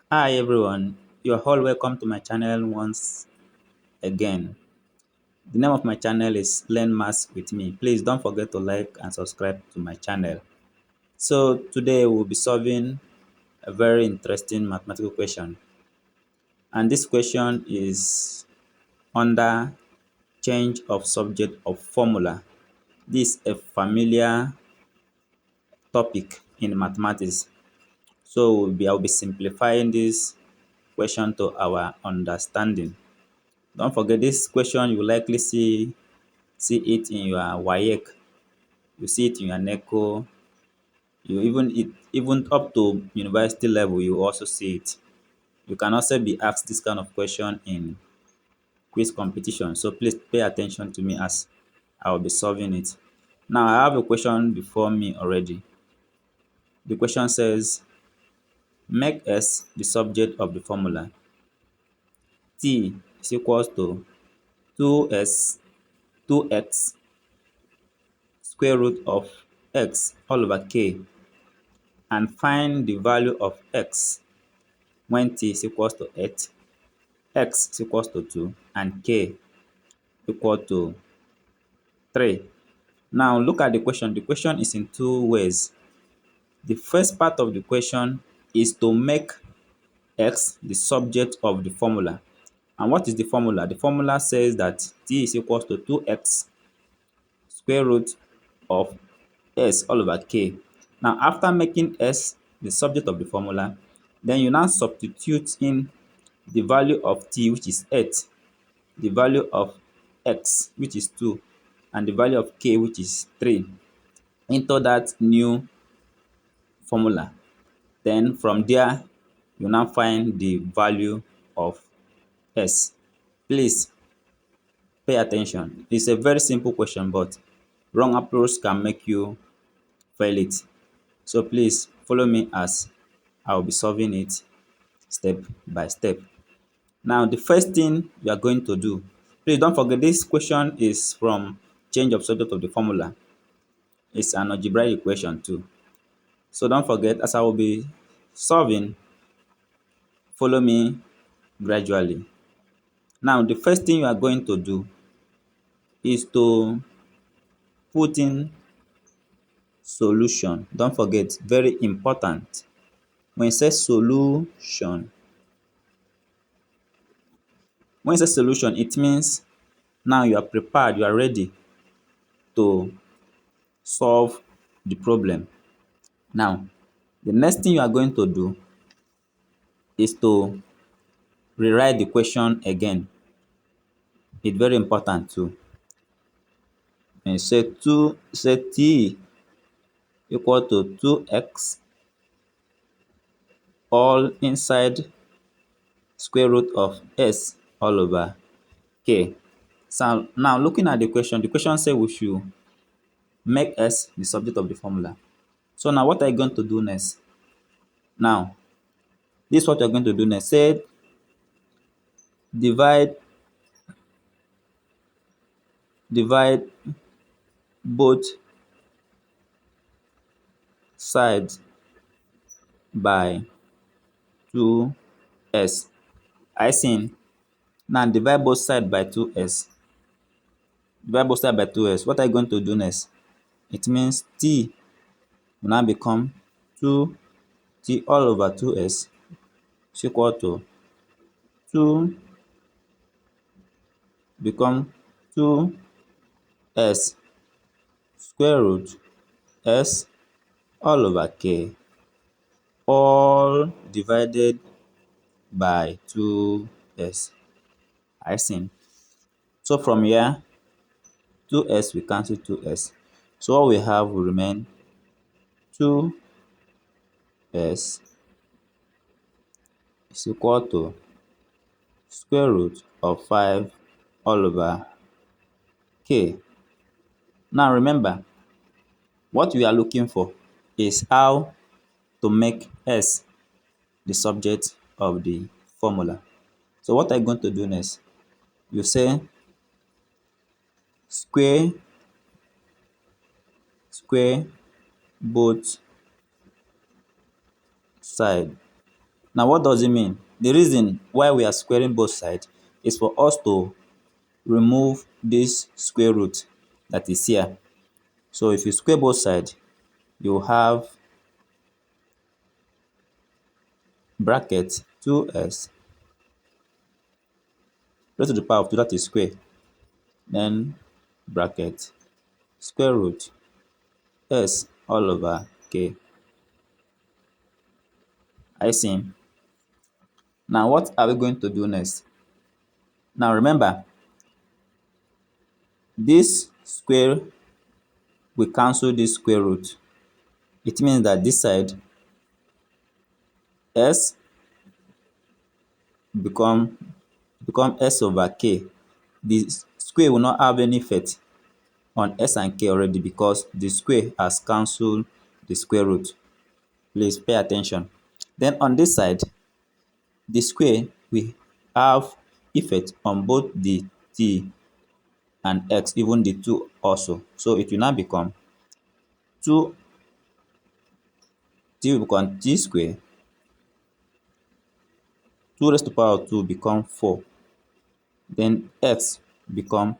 Hi everyone, you are all welcome to my channel once again. The name of my channel is Learn Maths with me. Please don't forget to like and subscribe to my channel. So today we'll be solving a very interesting mathematical question. And this question is under change of subject of formula. This is a familiar topic in mathematics. So I'll be simplifying this question to our understanding. Don't forget this question you will likely see it in your WAEC, you see it in your NECO, you even up to university level you also see it. You can also be asked this kind of question in quiz competition. So please pay attention to me as I will be solving it. Now I have a question before me already. The question says make S the subject of the formula. T is equals to 2s 2x square root of x all over k, and find the value of x when t is equals to 8, x is equals to 2, and k equal to 3. Now look at the question. The question is in two ways. The first part of the question is to make x the subject of the formula. And what is the formula? The formula says that t is equals to 2x square root of s all over k. Now after making s the subject of the formula, then you now substitute in the value of t, which is 8, the value of x, which is 2, and the value of k, which is 3, into that new formula. Then from there you now find the value of s. Please pay attention. It's a very simple question, but wrong approach can make you fail it. So please follow me as I will be solving it step by step. Now the first thing you are going to do, please don't forget this question is from change of subject of the formula. It's an algebraic equation too. So don't forget, as I will be solving, follow me gradually. Now the first thing you are going to do is to put in solution. Don't forget, very important. When you say solution, when you say solution, it means now you are prepared, you are ready to solve the problem. Now, the next thing you are going to do is to rewrite the question again. It's very important too. And say t equal to 2x all inside square root of s all over k. So now looking at the question say we should make s the subject of the formula. So now what are you going to do next? Now, this is what you're going to do next. Say divide divide both sides by 2s. I seen. Now divide both sides by 2s. Divide both sides by 2s. What are you going to do next? It means t will now become 2t all over 2s is equal to 2 become 2s square root s all over k, all divided by 2s. I seen. So from here, 2s will cancel 2s. So what we have will remain 2s is equal to square root of 5 all over k. Now remember, what we are looking for is how to make s the subject of the formula. So what I'm going to do next, you say square both side Now, what does it mean? The reason why we are squaring both sides is for us to remove this square root that is here. So if you square both sides, you have bracket 2s raised to the power of 2, that is square, then bracket square root s all over k. I see. Now what are we going to do next? Now remember, this square will cancel this square root. It means that this side s become s over k. The square will not have any effect on s and k already because the square has cancelled the square root. Please pay attention. Then on this side, the square will have effect on both the t and x, even the 2 also. So it will now become 2, t will become t square, 2 raised to the power of 2 become 4. Then x become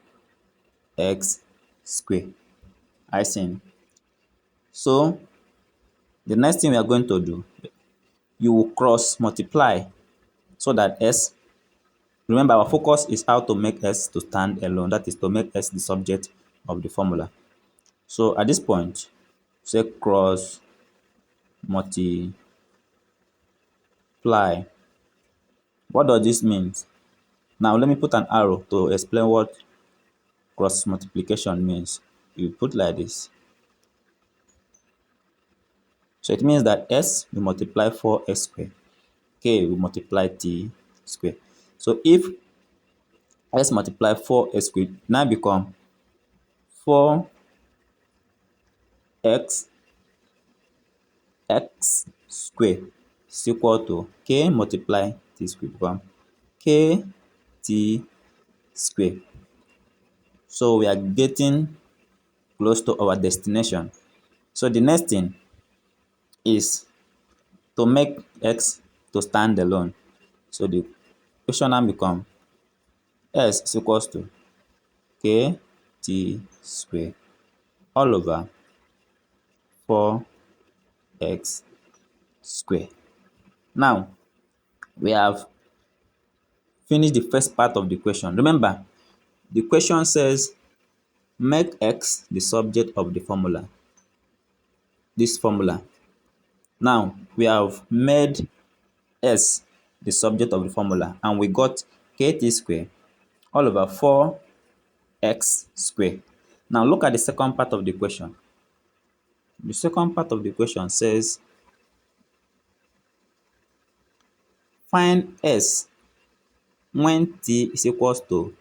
x square. I see. So the next thing we are going to do, you will cross multiply so that s, remember our focus is how to make s to stand alone, that is to make s the subject of the formula. So at this point, say cross multiply. What does this mean? Now let me put an arrow to explain what cross multiplication means. You put like this. So it means that s will multiply 4s square, k will multiply t square. So if s multiply 4s square now become 4x x square is equal to k multiply t square become k t square. So we are getting close to our destination. So the next thing is to make x to stand alone. So the question now become s is equals to k t square all over 4x square. Now we have finished the first part of the question. Remember, the question says make x the subject of the formula, this formula. Now we have made s the subject of the formula and we got kt square all over 4x square. Now look at the second part of the question. The second part of the question says find s when t is equals to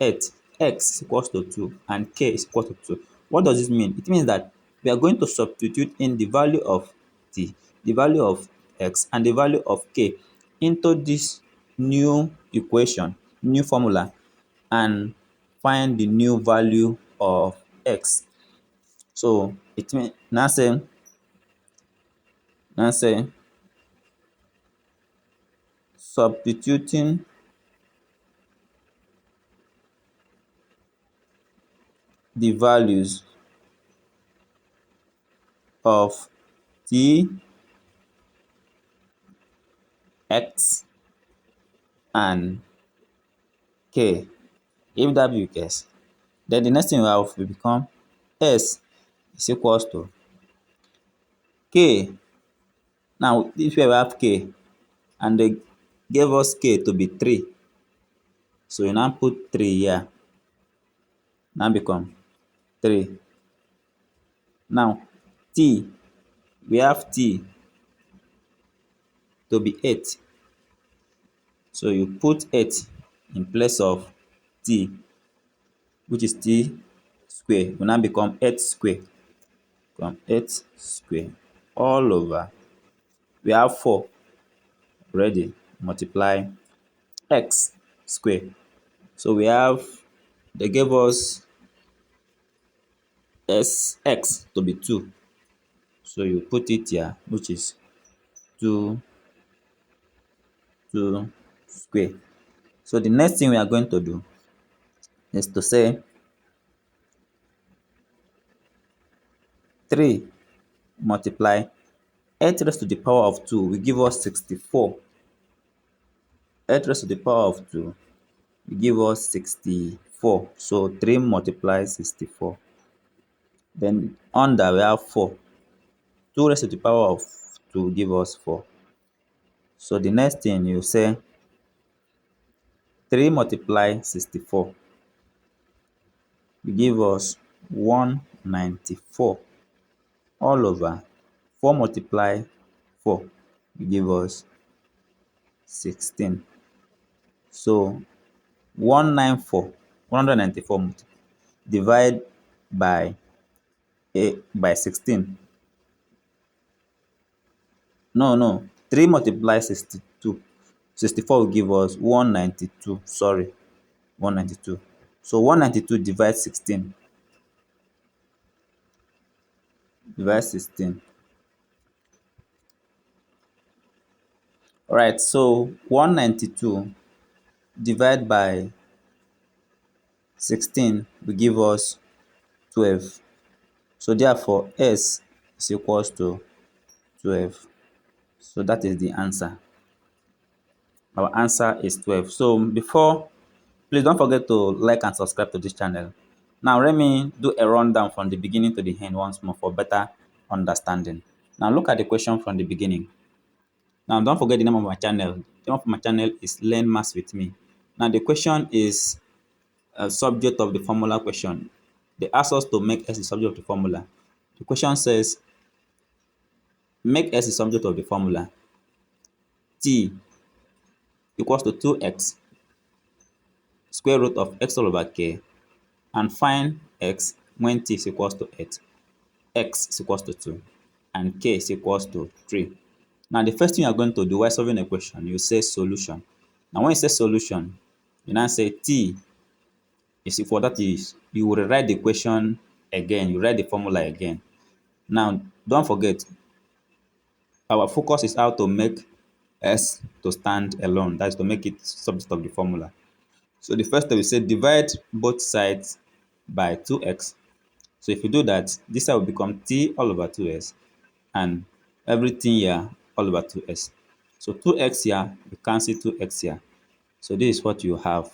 8, x is equals to 2 and k is equal to 2. What does this mean? It means that we are going to substitute in the value of t, the value of x and the value of k into this new equation, new formula, and find the new value of x. So it means now say substituting the values of t, x, and k. If that be the case, then the next thing we have will become s is equals to k. Now this way we have k and they gave us k to be 3. So you now put 3 here. Now become 3. Now t, we have t to be 8. So you put 8 in place of t, which is t square, will now become 8 square. Become 8 square all over. We have 4 already. Multiply x square. So we have, they gave us x to be 2. So you put it here, which is 2 2 square. So the next thing we are going to do is to say 3 multiply 8 raised to the power of 2 will give us 64. 8 raised to the power of 2 will give us 64. So 3 multiply 64. Then under we have 4. 2 raised to the power of 2 will give us 4. So the next thing you say 3 multiply 64 will give us 194 all over 4 multiply 4 will give us 16. So 194 divide by 16. No, 3 multiply 62. 64 will give us 192. Sorry, 192. So 192 divide 16. Divide 16. Alright, so 192 divide by 16 will give us 12. So therefore S is equals to 12. So that is the answer. Our answer is 12. So before, please don't forget to like and subscribe to this channel. Now let me do a rundown from the beginning to the end once more for better understanding. Now look at the question from the beginning. Now don't forget the name of my channel. The name of my channel is Learn Maths with Me. Now the question is a subject of the formula question. They ask us to make S the subject of the formula. The question says make S the subject of the formula. T equals to 2x square root of x all over k, and find x when t is equals to 8, x is equals to 2, and k is equals to 3. Now the first thing you are going to do while solving a question, you say solution. Now when you say solution, you now say t is equal, that is, you will rewrite the question again, you write the formula again. Now don't forget, our focus is how to make s to stand alone, that is to make it subject of the formula. So the first step we say divide both sides by 2x. So if you do that, this side will become t all over 2s, and everything here all over 2s. So 2x here, you cancel 2x here. So this is what you have.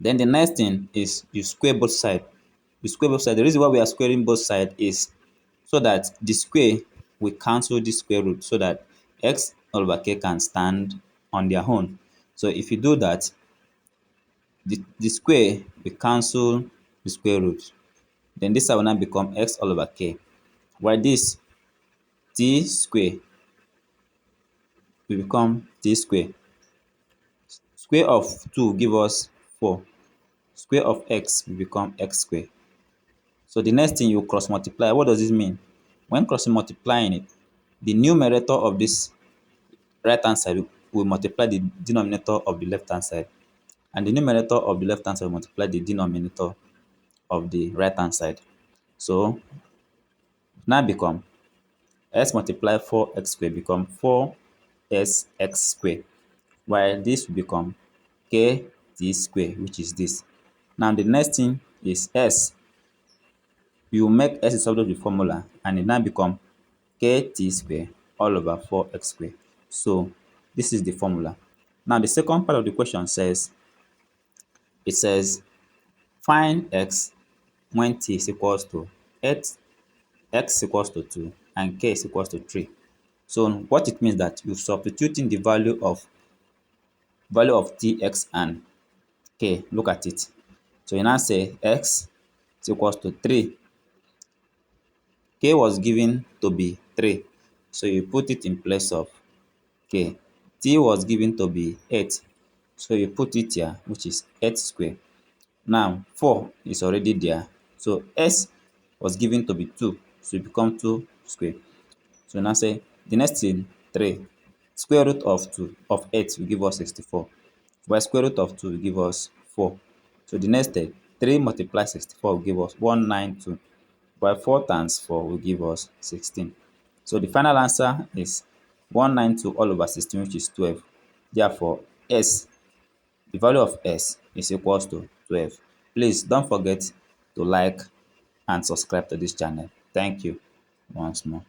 Then the next thing is you square both sides. You square both sides. The reason why we are squaring both sides is so that the square will cancel the square root, so that x all over k can stand on their own. So if you do that, the square will cancel the square root. Then this side will now become x all over k. While this t square will become t square. Square of 2 will give us 4. Square of x will become x square. So the next thing, you cross multiply. What does this mean? When cross multiplying it, the numerator of this right hand side will multiply the denominator of the left hand side, and the numerator of the left hand side will multiply the denominator of the right hand side. So now become x multiply 4x square become 4sx square, while this will become kt square, which is this. Now the next thing is s. You make s a subject of the formula, and it now become kt square all over 4x square. So this is the formula. Now the second part of the question says, it says find x when t is equals to 8, x is equals to 2, and k is equals to 3. So what it means that you're substituting the value of t, x, and k. Look at it. So you now say x is equals to 3. K was given to be 3. So you put it in place of k. T was given to be 8. So you put it here, which is 8 square. Now 4 is already there. So s was given to be 2. So it become 2 square. So now say the next thing 3. Square root of 2 of 8 will give us 64. While square root of 2 will give us 4. So the next step 3 multiply 64 will give us 192. While 4 times 4 will give us 16. So the final answer is 192 all over 16, which is 12. Therefore, s, the value of s is equals to 12. Please don't forget to like and subscribe to this channel. Thank you once more.